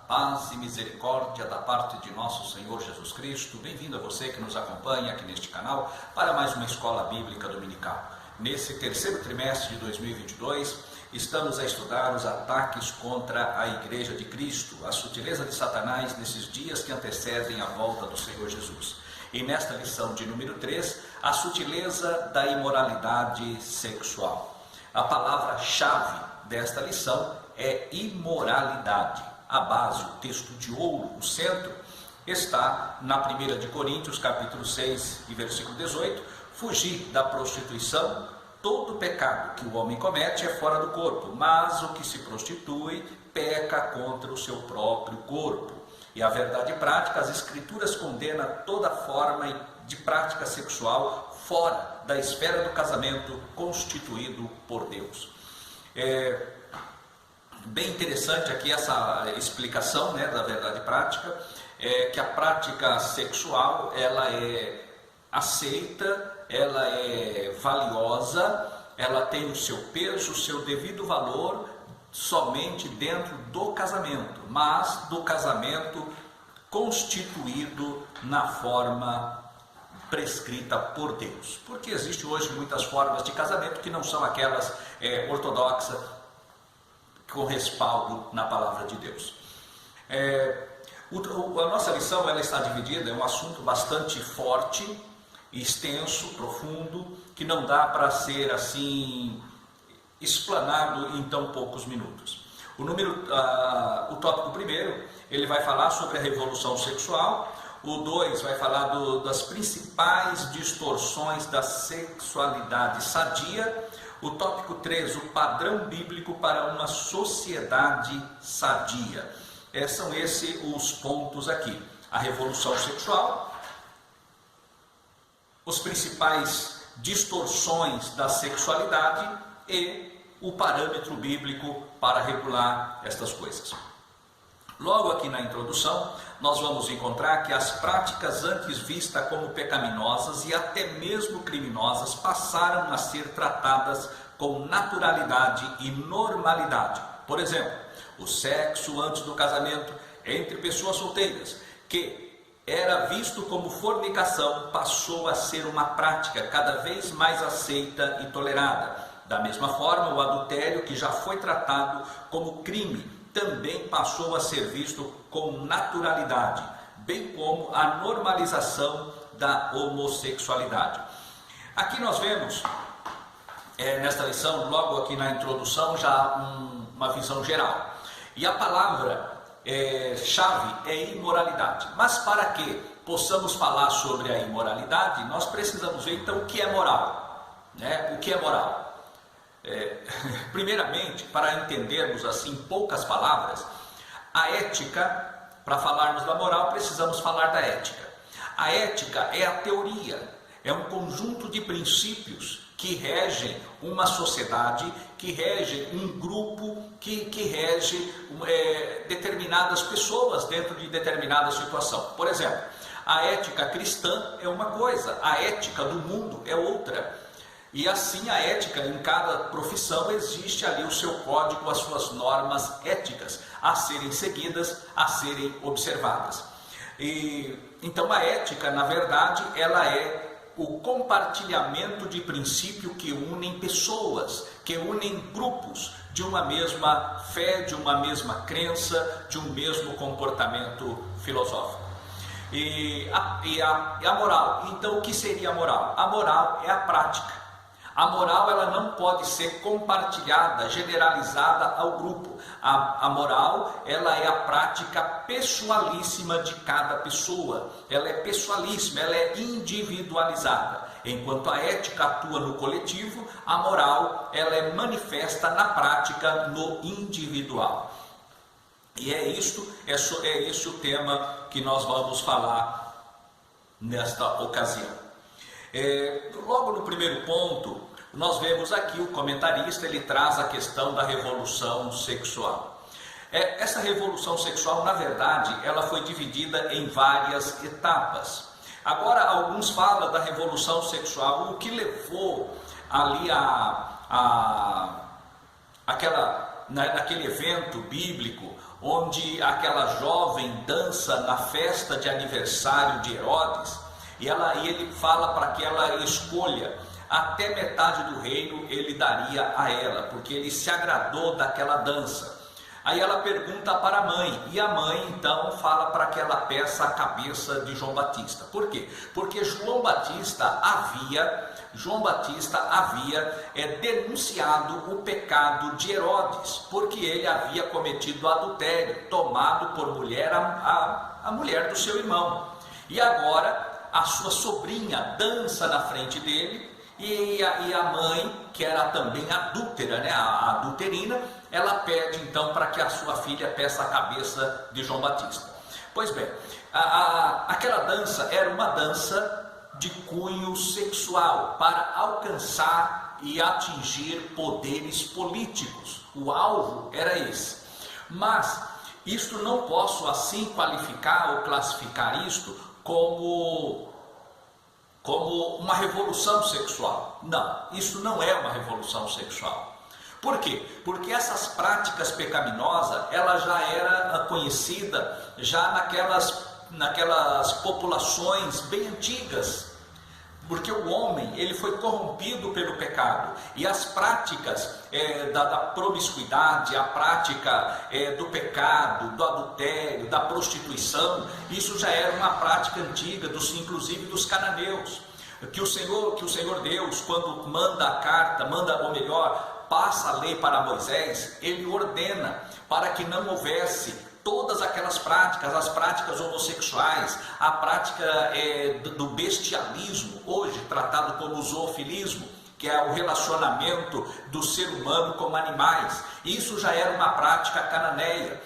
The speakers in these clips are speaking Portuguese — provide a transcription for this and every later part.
Paz e misericórdia da parte de nosso Senhor Jesus Cristo. Bem-vindo a você que nos acompanha aqui neste canal para mais uma Escola Bíblica Dominical. Nesse terceiro trimestre de 2022, estamos a estudar os ataques contra a Igreja de Cristo, a sutileza de Satanás nesses dias que antecedem a volta do Senhor Jesus. E nesta lição de número 3, a sutileza da imoralidade sexual. A palavra-chave desta lição é imoralidade. A base, o texto de ouro, o centro, está na 1 de Coríntios, capítulo 6 e versículo 18. Fugir da prostituição, todo pecado que o homem comete é fora do corpo, mas o que se prostitui peca contra o seu próprio corpo. E a verdade prática, as escrituras condenam toda forma de prática sexual fora da esfera do casamento constituído por Deus. Bem interessante aqui essa explicação, da verdade prática, que a prática sexual ela é aceita, ela é valiosa, ela tem o seu peso, o seu devido valor somente dentro do casamento, mas do casamento constituído na forma prescrita por Deus. Porque existe hoje muitas formas de casamento que não são aquelas ortodoxas, com respaldo na palavra de Deus. A nossa lição ela está dividida, é um assunto bastante forte, extenso, profundo, que não dá para ser assim explanado em tão poucos minutos. O tópico primeiro, ele vai falar sobre a revolução sexual. O 2 vai falar das principais distorções da sexualidade sadia. O tópico 3, o padrão bíblico para uma sociedade sadia. São esses os pontos aqui. A revolução sexual, os principais distorções da sexualidade e o parâmetro bíblico para regular estas coisas. Logo aqui na introdução, nós vamos encontrar que as práticas antes vistas como pecaminosas e até mesmo criminosas passaram a ser tratadas com naturalidade e normalidade. Por exemplo, o sexo antes do casamento entre pessoas solteiras, que era visto como fornicação, passou a ser uma prática cada vez mais aceita e tolerada. Da mesma forma, o adultério, que já foi tratado como crime, também passou a ser visto com naturalidade, bem como a normalização da homossexualidade. Aqui nós vemos, nesta lição, logo aqui na introdução, já uma visão geral. E a palavra-chave é imoralidade. Mas para que possamos falar sobre a imoralidade, nós precisamos ver então o que é moral. O que é moral? Primeiramente, para entendermos assim em poucas palavras, a ética, para falarmos da moral, precisamos falar da ética. A ética é a teoria, é um conjunto de princípios que regem uma sociedade, que regem um grupo, que regem determinadas pessoas dentro de determinada situação. Por exemplo, a ética cristã é uma coisa, a ética do mundo é outra. E assim a ética em cada profissão existe ali o seu código, as suas normas éticas a serem seguidas, a serem observadas. Então a ética, na verdade, ela é o compartilhamento de princípio que unem pessoas, que unem grupos de uma mesma fé, de uma mesma crença, de um mesmo comportamento filosófico. E a moral, então o que seria a moral? A moral é a prática. A moral ela não pode ser compartilhada, generalizada ao grupo. A moral ela é a prática pessoalíssima de cada pessoa. Ela é pessoalíssima, ela é individualizada. Enquanto a ética atua no coletivo, a moral ela é manifesta na prática no individual. E é esse o tema que nós vamos falar nesta ocasião. Logo no primeiro ponto, nós vemos aqui o comentarista, ele traz a questão da revolução sexual. Essa revolução sexual, na verdade, ela foi dividida em várias etapas. Agora, alguns falam da revolução sexual, o que levou ali aquela naquele evento bíblico, onde aquela jovem dança na festa de aniversário de Herodes, e ele fala para que ela escolha até metade do reino, ele daria a ela, porque ele se agradou daquela dança. Aí ela pergunta para a mãe, e a mãe então fala para que ela peça a cabeça de João Batista. Por quê? Porque João Batista havia denunciado o pecado de Herodes, porque ele havia cometido adultério, tomado por mulher a mulher do seu irmão. E agora a sua sobrinha dança na frente dele, e a mãe, que era também adúltera, né, a adulterina, ela pede então para que a sua filha peça a cabeça de João Batista. Pois bem, aquela dança era uma dança de cunho sexual, para alcançar e atingir poderes políticos. O alvo era esse. Mas isto não posso assim qualificar ou classificar isto como uma revolução sexual. Não, isso não é uma revolução sexual. Por quê? Porque essas práticas pecaminosas, ela já era conhecida já naquelas populações bem antigas, porque o homem ele foi corrompido pelo pecado, e as práticas da promiscuidade, a prática do pecado, do adultério, da prostituição, isso já era uma prática antiga, inclusive dos cananeus, que o Senhor Deus, quando manda a carta, passa a lei para Moisés, ele ordena para que não houvesse todas aquelas práticas, as práticas homossexuais, a prática do bestialismo, hoje tratado como zoofilismo, que é o relacionamento do ser humano com animais. Isso já era uma prática cananeia.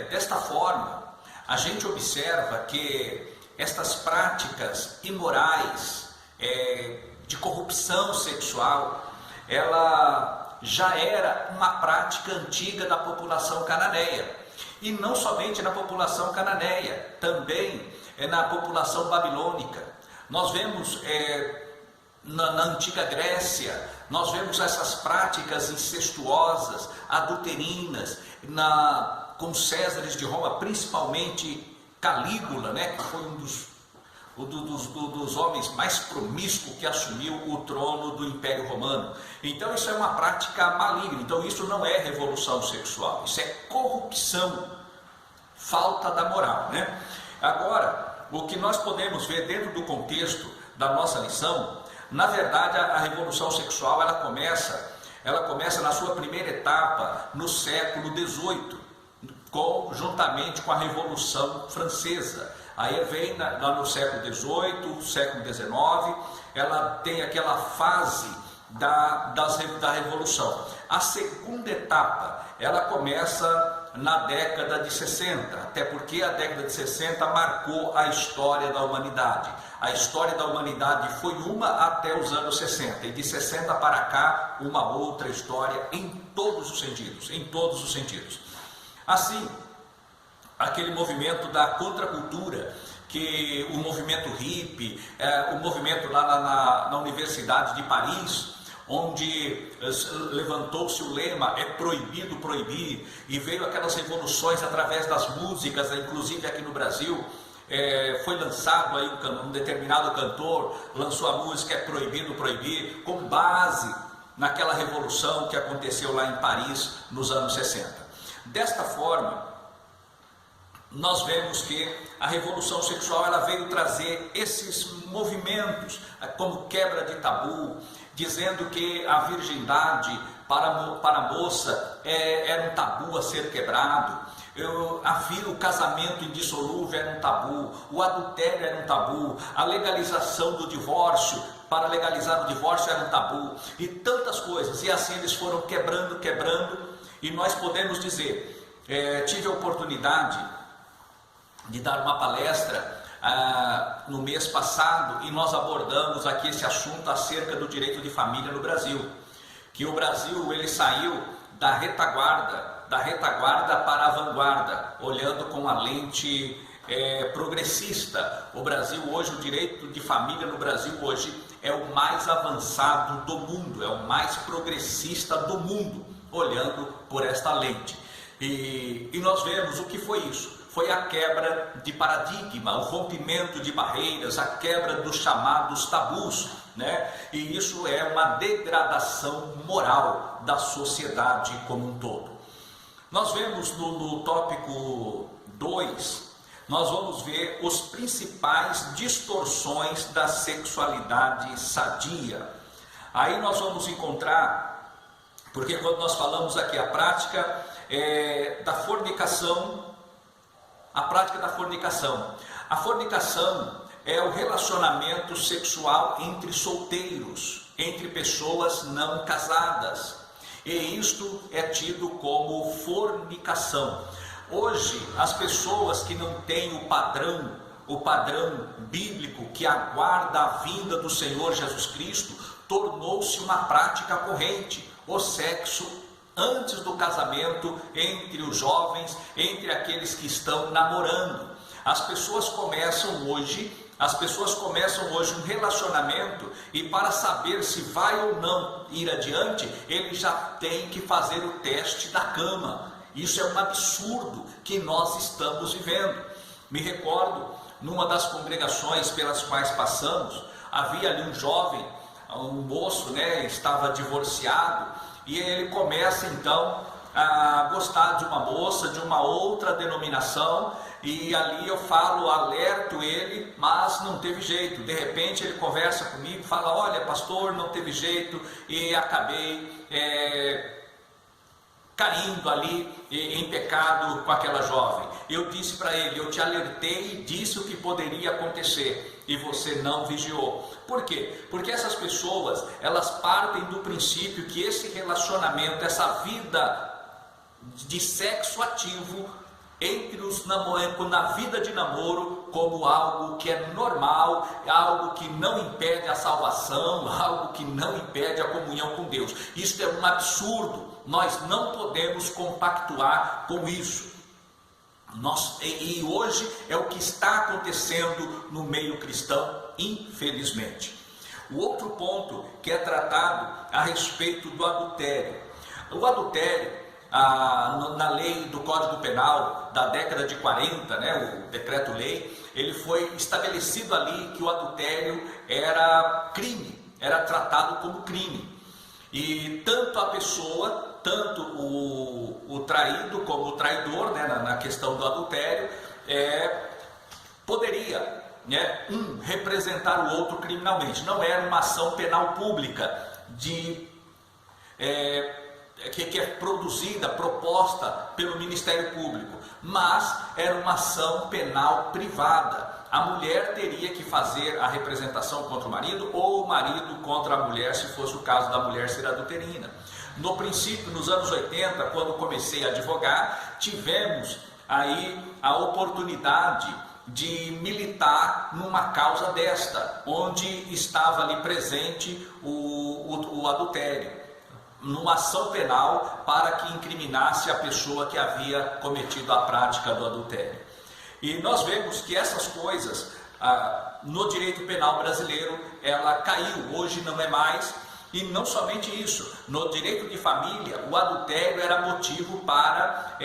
Desta forma, a gente observa que estas práticas imorais, de corrupção sexual, ela já era uma prática antiga da população cananeia. E não somente na população cananeia, também na população babilônica. Nós vemos na antiga Grécia, nós vemos essas práticas incestuosas, adulterinas, com Césares de Roma, principalmente Calígula, né, que foi um dos homens mais promíscuos que assumiu o trono do Império Romano. Então isso é uma prática maligna. Então isso não é revolução sexual, isso é corrupção, falta da moral, né? Agora, o que nós podemos ver dentro do contexto da nossa lição, na verdade a revolução sexual ela começa na sua primeira etapa no século XVIII, juntamente com a Revolução Francesa. Aí vem lá no século XVIII, século XIX, ela tem aquela fase da Revolução. A segunda etapa, ela começa na década de 60, até porque a década de 60 marcou a história da humanidade. A história da humanidade foi uma até os anos 60, e de 60 para cá, uma outra história em todos os sentidos. Assim, aquele movimento da contracultura, que o movimento hippie, o movimento lá na Universidade de Paris, onde levantou-se o lema "é proibido proibir", e veio aquelas revoluções através das músicas, inclusive aqui no Brasil. Foi lançado aí um determinado cantor, lançou a música "é proibido proibir", com base naquela revolução que aconteceu lá em Paris nos anos 60. Desta forma, nós vemos que a revolução sexual ela veio trazer esses movimentos, como quebra de tabu, dizendo que a virgindade para a moça era um tabu a ser quebrado, o casamento indissolúvel era um tabu, o adultério era um tabu, a legalização do divórcio, para legalizar o divórcio era um tabu, e tantas coisas, e assim eles foram quebrando, e nós podemos dizer, tive a oportunidade de dar uma palestra no mês passado, e nós abordamos aqui esse assunto acerca do direito de família no Brasil, que o Brasil ele saiu da retaguarda para a vanguarda, olhando com a lente progressista. O Brasil hoje, o direito de família no Brasil hoje é o mais avançado do mundo, é o mais progressista do mundo. olhando por esta lente. E nós vemos o que foi isso. Foi a quebra de paradigma, o rompimento de barreiras, a quebra dos chamados tabus, né? E isso é uma degradação moral da sociedade como um todo. Nós vemos no tópico 2, nós vamos ver os principais distorções da sexualidade sadia. Aí nós vamos encontrar, porque quando nós falamos aqui a prática da fornicação, a fornicação é o relacionamento sexual entre solteiros, entre pessoas não casadas, e isto é tido como fornicação. Hoje, as pessoas que não têm o padrão bíblico que aguarda a vinda do Senhor Jesus Cristo, tornou-se uma prática corrente, o sexo antes do casamento entre os jovens, entre aqueles que estão namorando. As pessoas começam hoje um relacionamento e para saber se vai ou não ir adiante, ele já tem que fazer o teste da cama. Isso é um absurdo que nós estamos vivendo. Me recordo, numa das congregações pelas quais passamos, havia ali um jovem, um moço, né, estava divorciado, e ele começa então a gostar de uma moça de uma outra denominação, e ali eu falo, alerto ele, mas não teve jeito. De repente ele conversa comigo, fala: olha pastor, não teve jeito, e acabei caindo ali em pecado com aquela jovem. Eu disse para ele, eu te alertei e disse o que poderia acontecer, e você não vigiou. Por quê? Porque essas pessoas, elas partem do princípio que esse relacionamento, essa vida de sexo ativo entre os namorados, na vida de namoro, como algo que é normal, algo que não impede a salvação, algo que não impede a comunhão com Deus. Isso é um absurdo. Nós não podemos compactuar com isso. E hoje é o que está acontecendo no meio cristão, infelizmente. O outro ponto que é tratado a respeito do adultério. O adultério, na lei do Código Penal da década de 40, né, o decreto-lei, ele foi estabelecido ali que o adultério era crime, era tratado como crime. E tanto a pessoa, tanto o traído como o traidor, né, na questão do adultério, poderia, né, representar o outro criminalmente. Não era uma ação penal pública que é proposta pelo Ministério Público, mas era uma ação penal privada. A mulher teria que fazer a representação contra o marido, ou o marido contra a mulher, se fosse o caso da mulher ser adulterina. No princípio, nos anos 80, quando comecei a advogar, tivemos aí a oportunidade de militar numa causa desta, onde estava ali presente o adultério, numa ação penal para que incriminasse a pessoa que havia cometido a prática do adultério. E nós vemos que essas coisas, no direito penal brasileiro, ela caiu, hoje não é mais. E não somente isso, no direito de família, o adultério era motivo para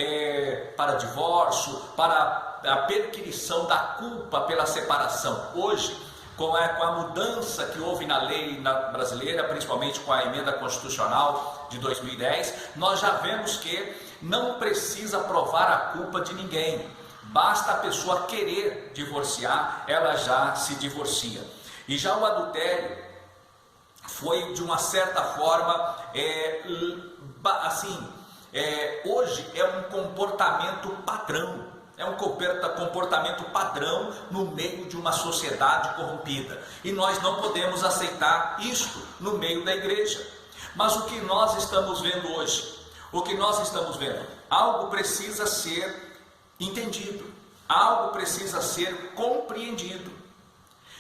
divórcio, para a perquisição da culpa pela separação. Hoje, com a mudança que houve na lei brasileira, principalmente com a emenda constitucional de 2010, nós já vemos que não precisa provar a culpa de ninguém. Basta a pessoa querer divorciar, ela já se divorcia. E já o adultério foi, de uma certa forma, hoje é um comportamento padrão. É um comportamento padrão no meio de uma sociedade corrompida. E nós não podemos aceitar isto no meio da igreja. Mas o que nós estamos vendo hoje? O que nós estamos vendo? Algo precisa ser entendido. Algo precisa ser compreendido.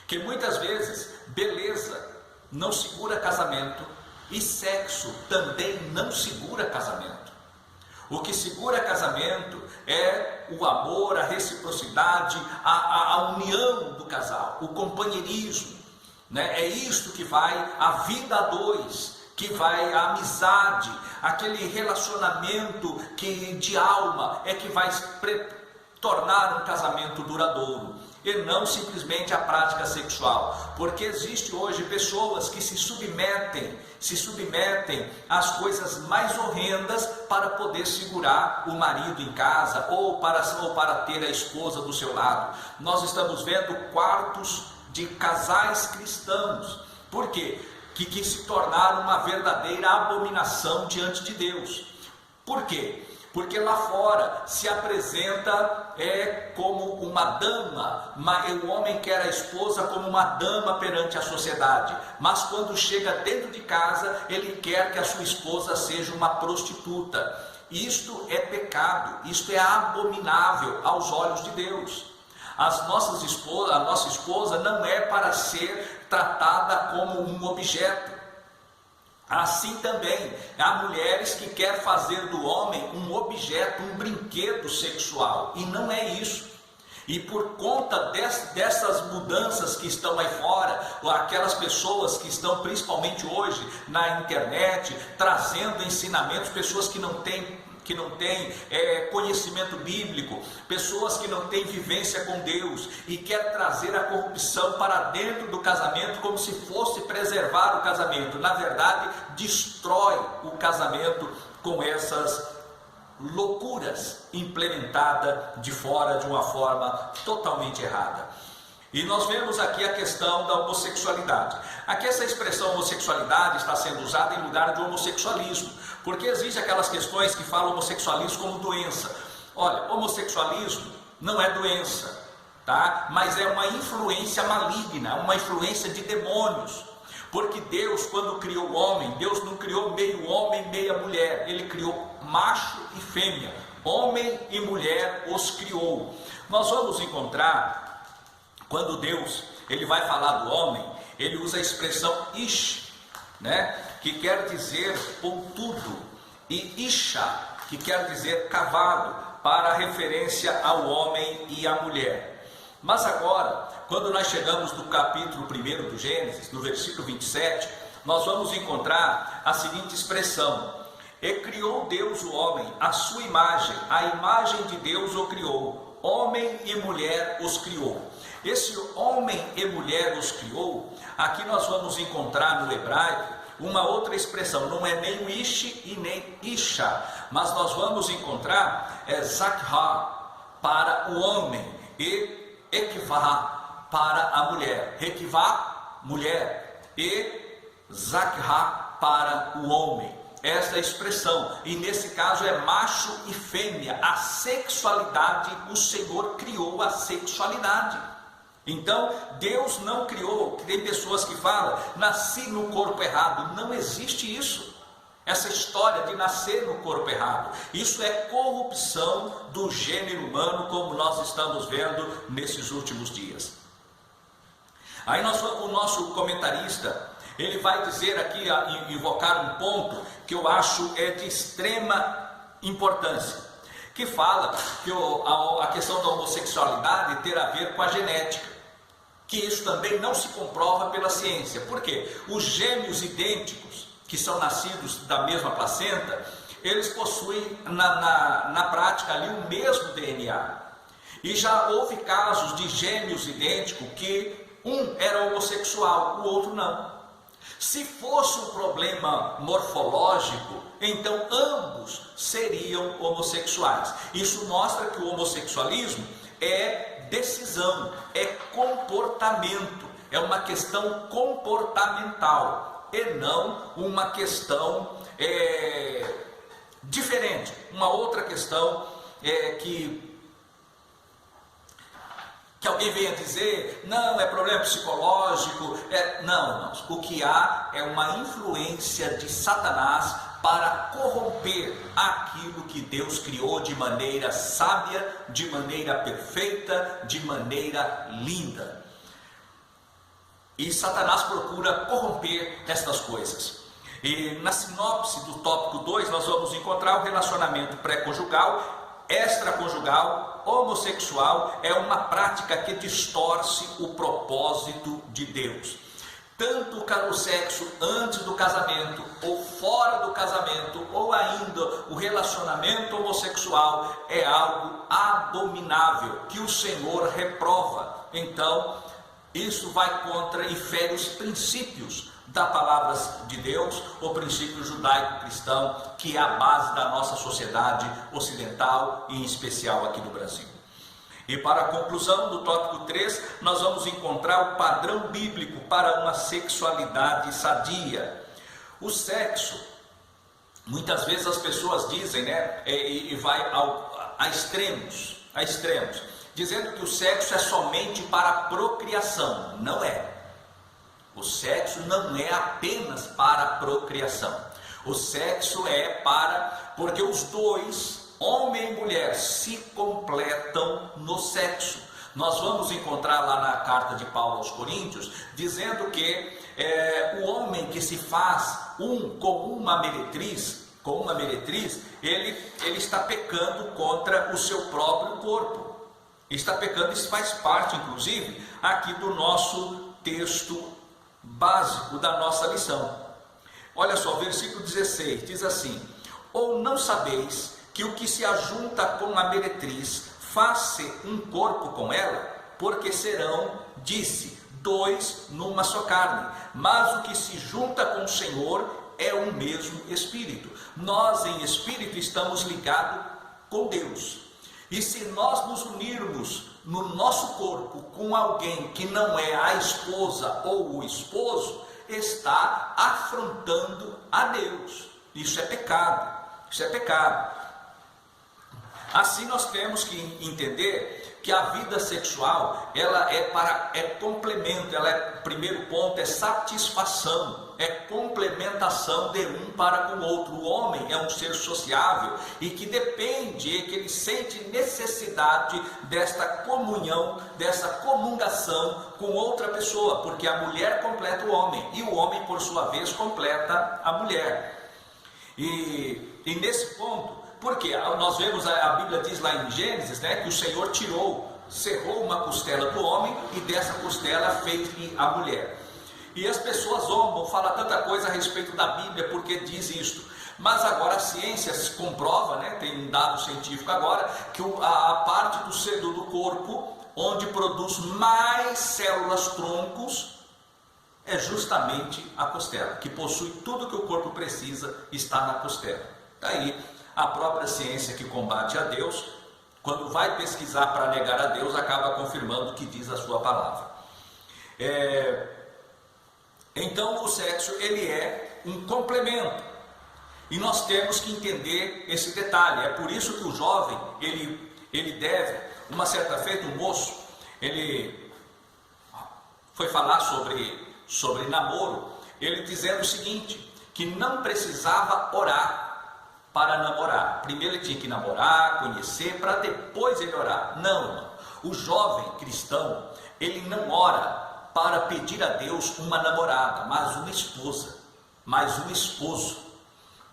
Que muitas vezes, beleza não segura casamento e sexo também não segura casamento. O que segura casamento é o amor, a reciprocidade, a união do casal, o companheirismo, né? É isto que vai, a vida a dois, a amizade, aquele relacionamento de alma é que vai tornar um casamento duradouro, e não simplesmente a prática sexual, porque existe hoje pessoas que se submetem às coisas mais horrendas para poder segurar o marido em casa ou para ter a esposa do seu lado. Nós estamos vendo quartos de casais cristãos, por quê? Que se tornaram uma verdadeira abominação diante de Deus. Por quê? Porque lá fora se apresenta como uma dama, o homem quer a esposa como uma dama perante a sociedade, mas quando chega dentro de casa, ele quer que a sua esposa seja uma prostituta. Isto é pecado, isto é abominável aos olhos de Deus. A nossa esposa não é para ser tratada como um objeto. Assim também há mulheres que querem fazer do homem um objeto, um brinquedo sexual, e não é isso. E por conta dessas mudanças que estão aí fora, aquelas pessoas que estão principalmente hoje na internet, trazendo ensinamentos, pessoas que não têm conhecimento bíblico, pessoas que não têm vivência com Deus e quer trazer a corrupção para dentro do casamento como se fosse preservar o casamento. Na verdade, destrói o casamento com essas loucuras implementadas de fora de uma forma totalmente errada. E nós vemos aqui a questão da homossexualidade. Aqui essa expressão homossexualidade está sendo usada em lugar de homossexualismo, porque existem aquelas questões que falam homossexualismo como doença. Olha, homossexualismo não é doença, tá? Mas é uma influência maligna, uma influência de demônios. Porque Deus, quando criou o homem, Deus não criou meio homem, meia mulher. Ele criou macho e fêmea, homem e mulher os criou. Nós vamos encontrar, quando Deus ele vai falar do homem, ele usa a expressão ish, né? Que quer dizer pontudo, e isha, que quer dizer cavado, para referência ao homem e à mulher. Mas agora, quando nós chegamos no capítulo 1 do Gênesis, no versículo 27, nós vamos encontrar a seguinte expressão: e criou Deus o homem, à sua imagem, a imagem de Deus o criou, homem e mulher os criou. Esse homem e mulher os criou, aqui nós vamos encontrar no hebraico uma outra expressão, não é nem o ish e nem isha, mas nós vamos encontrar zakha para o homem e ekvah para a mulher. Ekvah, mulher, e zakha para o homem. Esta expressão, e nesse caso é macho e fêmea. A sexualidade, o Senhor criou a sexualidade. Então, Deus não criou, tem pessoas que falam, nasci no corpo errado. Não existe isso. Essa história de nascer no corpo errado. Isso é corrupção do gênero humano, como nós estamos vendo nesses últimos dias. Aí o nosso comentarista, ele vai dizer aqui, invocar um ponto que eu acho de extrema importância, que fala que a questão da homossexualidade ter a ver com a genética, que isso também não se comprova pela ciência. Por quê? Os gêmeos idênticos, que são nascidos da mesma placenta, eles possuem na prática ali o mesmo DNA. E já houve casos de gêmeos idênticos que um era homossexual, o outro não. Se fosse um problema morfológico, então ambos seriam homossexuais. Isso mostra que o homossexualismo é decisão, é comportamento, é uma questão comportamental e não uma questão diferente, uma outra questão que alguém venha dizer, não, é problema psicológico, não, irmãos, o que há é uma influência de Satanás para corromper aquilo que Deus criou de maneira sábia, de maneira perfeita, de maneira linda. E Satanás procura corromper estas coisas. E na sinopse do tópico 2 nós vamos encontrar o relacionamento pré-conjugal, extraconjugal, homossexual. É uma prática que distorce o propósito de Deus. tanto o sexo antes do casamento, ou fora do casamento, ou ainda o relacionamento homossexual, é algo abominável, que o Senhor reprova. Então, isso vai contra e fere os princípios da palavra de Deus, o princípio judaico-cristão, que é a base da nossa sociedade ocidental e em especial aqui no Brasil. E para a conclusão do tópico 3, nós vamos encontrar o padrão bíblico para uma sexualidade sadia. O sexo, muitas vezes as pessoas dizem, né, e vai a extremos, dizendo que o sexo é somente para a procriação. Não é. O sexo não é apenas para a procriação. O sexo é porque os dois, homem e mulher, se completam no sexo. Nós vamos encontrar lá na carta de Paulo aos Coríntios, dizendo que o homem que se faz com uma meretriz, ele está pecando contra o seu próprio corpo. Está pecando, isso faz parte, inclusive, aqui do nosso texto básico da nossa lição. Olha só, versículo 16, diz assim: ou não sabeis que o que se ajunta com a meretriz faz-se um corpo com ela? Porque serão, disse, dois numa só carne. Mas o que se junta com o Senhor é o mesmo Espírito. Nós em Espírito estamos ligados com Deus. E se nós nos unirmos no nosso corpo com alguém que não é a esposa ou o esposo, está afrontando a Deus. Isso é pecado. Isso é pecado. Assim nós temos que entender que a vida sexual, ela é complemento, primeiro ponto é satisfação, é complementação de um para com o outro. O homem é um ser sociável e que depende, que ele sente necessidade desta comunhão, dessa comungação com outra pessoa, porque a mulher completa o homem e o homem, por sua vez, completa a mulher. E nesse ponto, porque nós vemos, a Bíblia diz lá em Gênesis, né, que o Senhor cerrou uma costela do homem e dessa costela fez a mulher. E as pessoas zombam, falam tanta coisa a respeito da Bíblia porque diz isto. Mas agora a ciência comprova, né, tem um dado científico agora, que a parte do corpo onde produz mais células troncos é justamente a costela, que possui tudo que o corpo precisa, está na costela. Daí a própria ciência que combate a Deus, quando vai pesquisar para negar a Deus, acaba confirmando o que diz a sua palavra. Então o sexo, ele é um complemento, e nós temos que entender esse detalhe. É por isso que o jovem, ele deve, uma certa feita, um moço, ele foi falar sobre namoro, ele dizendo o seguinte, que não precisava orar para namorar. Primeiro ele tinha que namorar, conhecer, para depois ele orar. Não, irmão. O jovem cristão, ele não ora para pedir a Deus uma namorada, mas uma esposa, mais um esposo.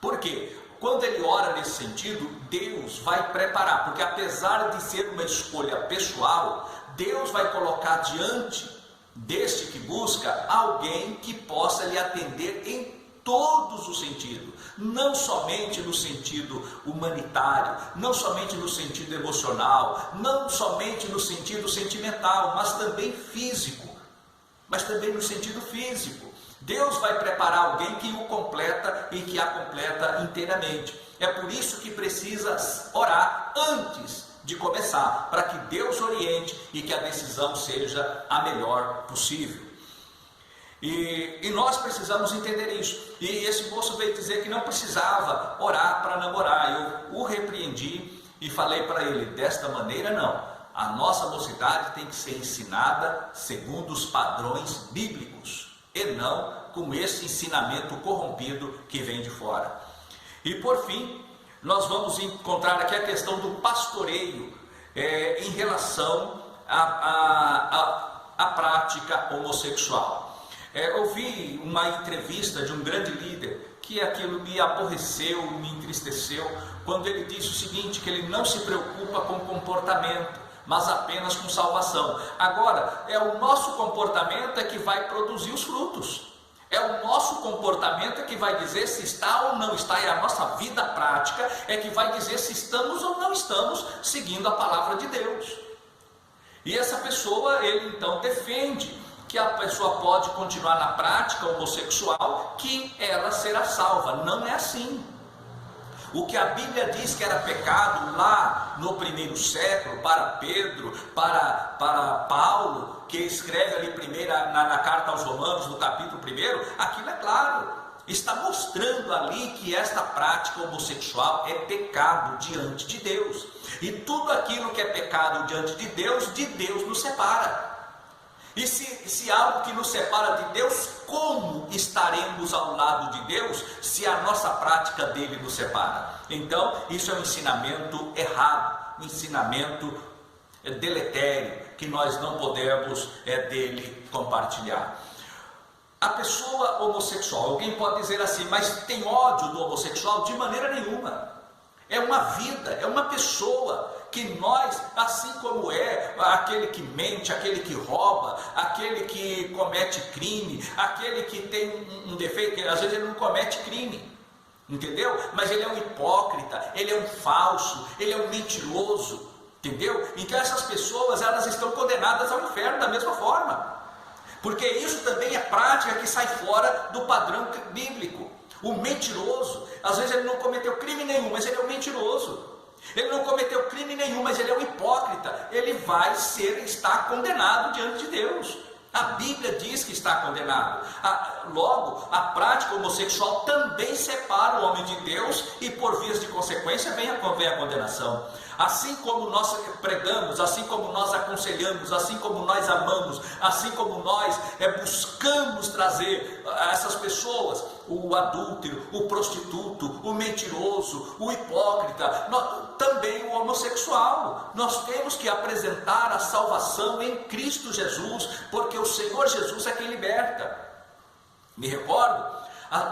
Por quê? Quando ele ora nesse sentido, Deus vai preparar, porque apesar de ser uma escolha pessoal, Deus vai colocar diante deste que busca alguém que possa lhe atender em todos os sentidos, não somente no sentido humanitário, não somente no sentido emocional, não somente no sentido sentimental, mas também físico, no sentido físico. Deus vai preparar alguém que o completa e que a completa inteiramente. É por isso que precisa orar antes de começar, para que Deus oriente e que a decisão seja a melhor possível. E nós precisamos entender isso. E esse moço veio dizer que não precisava orar para namorar. Eu o repreendi e falei para ele, desta maneira não. A nossa mocidade tem que ser ensinada segundo os padrões bíblicos, e não com esse ensinamento corrompido que vem de fora. E por fim, nós vamos encontrar aqui a questão do pastoreio em relação à prática homossexual. Eu vi uma entrevista de um grande líder que aquilo me aborreceu, me entristeceu, quando ele disse o seguinte, que ele não se preocupa com comportamento, mas apenas com salvação. Agora, é o nosso comportamento que vai produzir os frutos. É o nosso comportamento que vai dizer se está ou não está, e a nossa vida prática é que vai dizer se estamos ou não estamos seguindo a palavra de Deus. E essa pessoa, ele então defende que a pessoa pode continuar na prática homossexual, que ela será salva. Não é assim. O que a Bíblia diz que era pecado lá no primeiro século, para Pedro, para Paulo, que escreve ali na carta aos Romanos, no capítulo 1, aquilo é claro, está mostrando ali que esta prática homossexual é pecado diante de Deus, e tudo aquilo que é pecado diante de Deus nos separa. E se algo que nos separa de Deus, como estaremos ao lado de Deus se a nossa prática dele nos separa? Então, isso é um ensinamento errado, um ensinamento deletério, que nós não podemos dele compartilhar. A pessoa homossexual, alguém pode dizer assim, mas tem ódio do homossexual? De maneira nenhuma. É uma vida, é uma pessoa que nós, assim como é aquele que mente, aquele que rouba, aquele que comete crime, aquele que tem um defeito, que às vezes ele não comete crime, entendeu? Mas ele é um hipócrita, ele é um falso, ele é um mentiroso, entendeu? Então essas pessoas, elas estão condenadas ao inferno da mesma forma, porque isso também é prática que sai fora do padrão bíblico. O mentiroso, às vezes ele não cometeu crime nenhum, mas ele é um mentiroso. Ele não cometeu crime nenhum, mas ele é um hipócrita. Ele vai estar condenado diante de Deus. A Bíblia diz que está condenado. Logo, a prática homossexual também separa o homem de Deus e, por vias de consequência, vem a condenação. Assim como nós pregamos, assim como nós aconselhamos, assim como nós amamos, assim como nós buscamos trazer essas pessoas, o adúltero, o prostituto, o mentiroso, o hipócrita, também o homossexual, nós temos que apresentar a salvação em Cristo Jesus, porque o Senhor Jesus é quem liberta. Me recordo,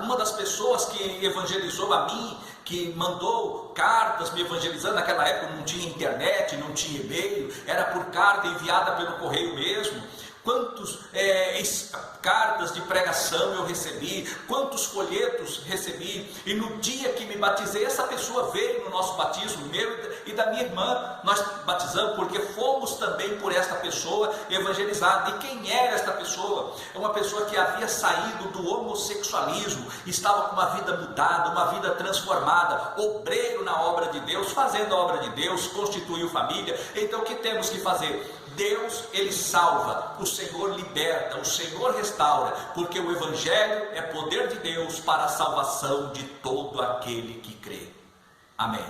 uma das pessoas que evangelizou a mim, que mandou cartas me evangelizando, naquela época não tinha internet, não tinha e-mail, era por carta enviada pelo correio mesmo. Quantas cartas de pregação eu recebi, quantos folhetos recebi, e no dia que me batizei, essa pessoa veio no nosso batismo, meu e da minha irmã, nós batizamos, porque fomos também por esta pessoa evangelizada. E quem era esta pessoa? É uma pessoa que havia saído do homossexualismo, estava com uma vida mudada, uma vida transformada, obreiro na obra de Deus, fazendo a obra de Deus, constituiu família. Então o que temos que fazer? Deus, ele salva, o Senhor liberta, o Senhor restaura, porque o Evangelho é poder de Deus para a salvação de todo aquele que crê. Amém.